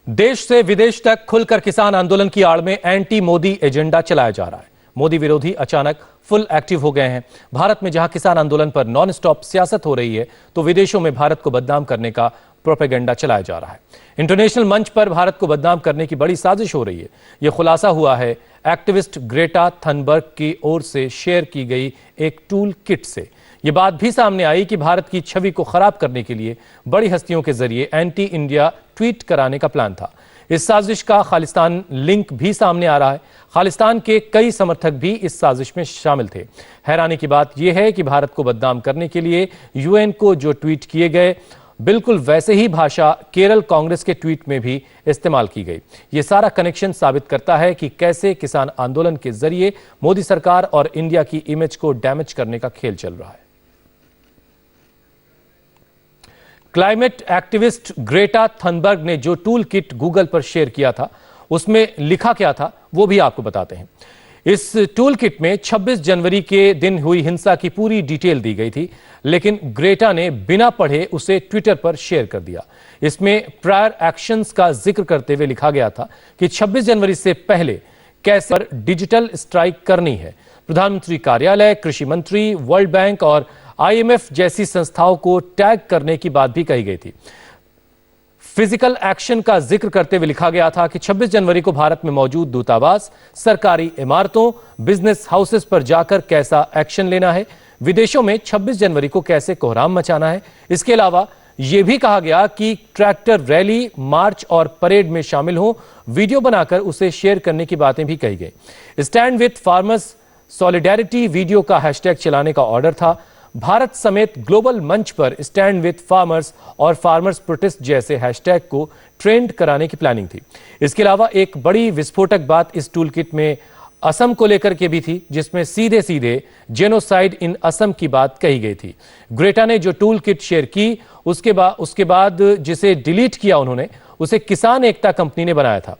देश से विदेश तक खुलकर किसान आंदोलन की आड़ में एंटी मोदी एजेंडा चलाया जा रहा है। मोदी विरोधी अचानक फुल एक्टिव हो गए हैं। भारत में जहां किसान आंदोलन पर नॉन स्टॉप सियासत हो रही है, तो विदेशों में भारत को बदनाम करने का प्रोपेगेंडा चलाया जा रहा है। इंटरनेशनल मंच पर भारत को बदनाम करने की बड़ी साजिश हो रही है। यह खुलासा हुआ है एक्टिविस्ट ग्रेटा थनबर्ग की ओर से शेयर की गई एक टूल किट से। यह बात भी सामने आई कि भारत की छवि को खराब करने के लिए बड़ी हस्तियों के जरिए एंटी इंडिया ट्वीट कराने का प्लान था। इस साजिश का खालिस्तान लिंक भी सामने आ रहा है। खालिस्तान के कई समर्थक भी इस साजिश में शामिल थे। हैरानी की बात यह है कि भारत को बदनाम करने के लिए यूएन को जो ट्वीट किए गए, बिल्कुल वैसे ही भाषा केरल कांग्रेस के ट्वीट में भी इस्तेमाल की गई। यह सारा कनेक्शन साबित करता है कि कैसे किसान आंदोलन के जरिए मोदी सरकार और इंडिया की इमेज को डैमेज करने का खेल चल रहा है। क्लाइमेट एक्टिविस्ट ग्रेटा थनबर्ग ने जो टूल किट गूगल पर शेयर किया था, उसमें लिखा क्या था वो भी आपको बताते हैं। इस टूल किट में 26 जनवरी के दिन हुई हिंसा की पूरी डिटेल दी गई थी, लेकिन ग्रेटा ने बिना पढ़े उसे ट्विटर पर शेयर कर दिया। इसमें प्रायर एक्शंस का जिक्र करते हुए लिखा गया था कि 26 जनवरी से पहले कैसे डिजिटल स्ट्राइक करनी है। प्रधानमंत्री कार्यालय, कृषि मंत्री, वर्ल्ड बैंक और IMF जैसी संस्थाओं को टैग करने की बात भी कही गई थी। फिजिकल एक्शन का जिक्र करते हुए लिखा गया था कि 26 जनवरी को भारत में मौजूद दूतावास, सरकारी इमारतों, बिजनेस हाउसेस पर जाकर कैसा एक्शन लेना है, विदेशों में 26 जनवरी को कैसे कोहराम मचाना है। इसके अलावा यह भी कहा गया कि ट्रैक्टर रैली, मार्च और परेड में शामिल हो, वीडियो बनाकर उसे शेयर करने की बातें भी कही गई। Stand with farmers solidarity video का हैशटैग चलाने का ऑर्डर था। भारत समेत ग्लोबल मंच पर स्टैंड विद फार्मर्स और फार्मर्स प्रोटेस्ट जैसे हैशटैग को ट्रेंड कराने की प्लानिंग थी। इसके अलावा एक बड़ी विस्फोटक बात इस टूल किट में असम को लेकर के भी थी, जिसमें सीधे सीधे जेनोसाइड इन असम की बात कही गई थी। ग्रेटा ने जो टूल किट शेयर की, उसके बाद जिसे डिलीट किया उन्होंने, उसे किसान एकता कंपनी ने बनाया था।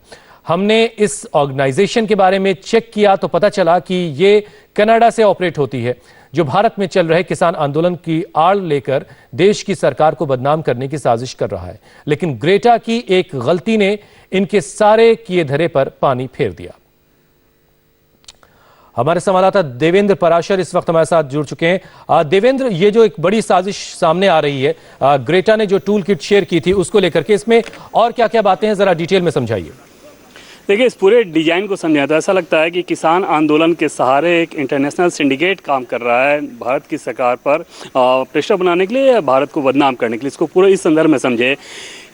हमने इस ऑर्गेनाइजेशन के बारे में चेक किया तो पता चला कि ये कनाडा से ऑपरेट होती है, जो भारत में चल रहे किसान आंदोलन की आड़ लेकर देश की सरकार को बदनाम करने की साजिश कर रहा है। लेकिन ग्रेटा की एक गलती ने इनके सारे किए धरे पर पानी फेर दिया। हमारे संवाददाता देवेंद्र पराशर इस वक्त हमारे साथ जुड़ चुके हैं। देवेंद्र, ये जो एक बड़ी साजिश सामने आ रही है, ग्रेटा ने जो टूल किट शेयर की थी उसको लेकर के, इसमें और क्या क्या बातें हैं, जरा डिटेल में समझाइए। देखिए, इस पूरे डिजाइन को समझा तो ऐसा लगता है कि किसान आंदोलन के सहारे एक इंटरनेशनल सिंडिकेट काम कर रहा है भारत की सरकार पर प्रेशर बनाने के लिए या भारत को बदनाम करने के लिए। इसको पूरे इस संदर्भ में समझे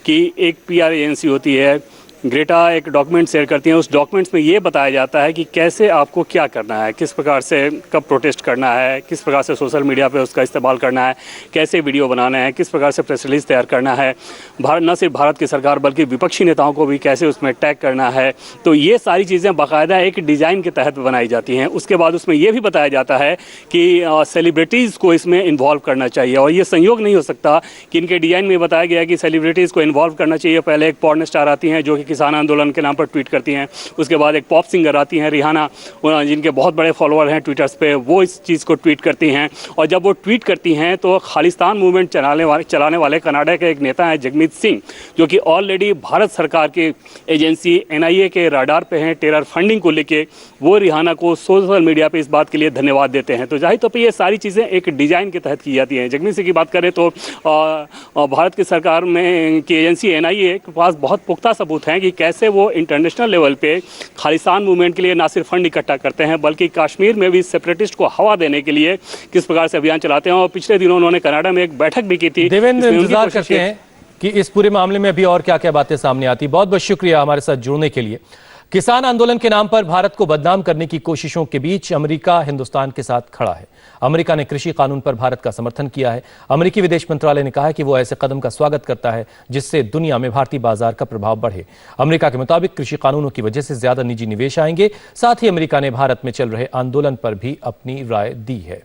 कि एक PR एजेंसी होती है, ग्रेटा एक डॉक्यूमेंट शेयर करती हैं। उस डॉक्यूमेंट्स में ये बताया जाता है कि कैसे आपको क्या करना है, किस प्रकार से कब प्रोटेस्ट करना है, किस प्रकार से सोशल मीडिया पे उसका इस्तेमाल करना है, कैसे वीडियो बनाना है, किस प्रकार से प्रेस रिलीज तैयार करना है, न सिर्फ भारत की सरकार बल्कि विपक्षी नेताओं को भी कैसे उसमें टैग करना है। तो ये सारी चीज़ें बाकायदा एक डिज़ाइन के तहत बनाई जाती हैं। उसके बाद उसमें ये भी बताया जाता है कि सेलिब्रिटीज़ को इसमें इन्वॉल्व करना चाहिए, और ये संयोग नहीं हो सकता कि इनके डिज़ाइन में बताया गया कि सेलिब्रिटीज़ को इन्वॉल्व करना चाहिए। पहले एक पॉर्न स्टार आती हैं जो कि किसान आंदोलन के नाम पर ट्वीट करती हैं। उसके बाद एक पॉप सिंगर आती हैं, रिहाना, जिनके बहुत बड़े फॉलोअर हैं ट्विटर्स पे, वो इस चीज़ को ट्वीट करती हैं। और जब वो ट्वीट करती हैं तो खालिस्तान मूवमेंट चलाने वाले कनाडा के एक नेता हैं जगमीत सिंह, जो कि ऑलरेडी भारत सरकार की एजेंसी NIA के राडार पे हैं टेरर फंडिंग को लेके, वो रिहाना को सोशल मीडिया पे इस बात के लिए धन्यवाद देते हैं। तो जाहिर तौर पे ये सारी चीज़ें एक डिज़ाइन के तहत की जाती हैं। जगमीत सिंह की बात करें तो भारत की सरकार में की एजेंसी NIA के पास बहुत पुख्ता सबूत हैं कि कैसे वो इंटरनेशनल लेवल पे खालिस्तान मूवमेंट के लिए ना सिर्फ फंड इकट्ठा करते हैं, बल्कि कश्मीर में भी सेपरेटिस्ट को हवा देने के लिए किस प्रकार से अभियान चलाते हैं। और पिछले दिनों उन्होंने कनाडा में एक बैठक भी की थी। देवेंद्र, इंतजार करते हैं कि इस पूरे मामले में अभी और क्या क्या बातें सामने आती। बहुत बहुत शुक्रिया हमारे साथ जुड़ने के लिए। किसान आंदोलन के नाम पर भारत को बदनाम करने की कोशिशों के बीच अमेरिका हिंदुस्तान के साथ खड़ा है। अमेरिका ने कृषि कानून पर भारत का समर्थन किया है। अमेरिकी विदेश मंत्रालय ने कहा है कि वो ऐसे कदम का स्वागत करता है जिससे दुनिया में भारतीय बाजार का प्रभाव बढ़े। अमेरिका के मुताबिक कृषि कानूनों की वजह से ज्यादा निजी निवेश आएंगे। साथ ही अमेरिका ने भारत में चल रहे आंदोलन पर भी अपनी राय दी है।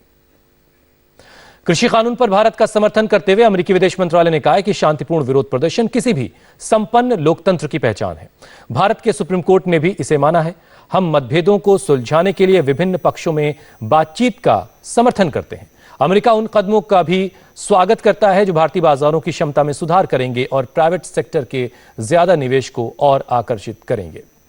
कृषि कानून पर भारत का समर्थन करते हुए अमेरिकी विदेश मंत्रालय ने कहा है कि शांतिपूर्ण विरोध प्रदर्शन किसी भी संपन्न लोकतंत्र की पहचान है। भारत के सुप्रीम कोर्ट ने भी इसे माना है। हम मतभेदों को सुलझाने के लिए विभिन्न पक्षों में बातचीत का समर्थन करते हैं। अमेरिका उन कदमों का भी स्वागत करता है जो भारतीय बाजारों की क्षमता में सुधार करेंगे और प्राइवेट सेक्टर के ज्यादा निवेश को और आकर्षित करेंगे।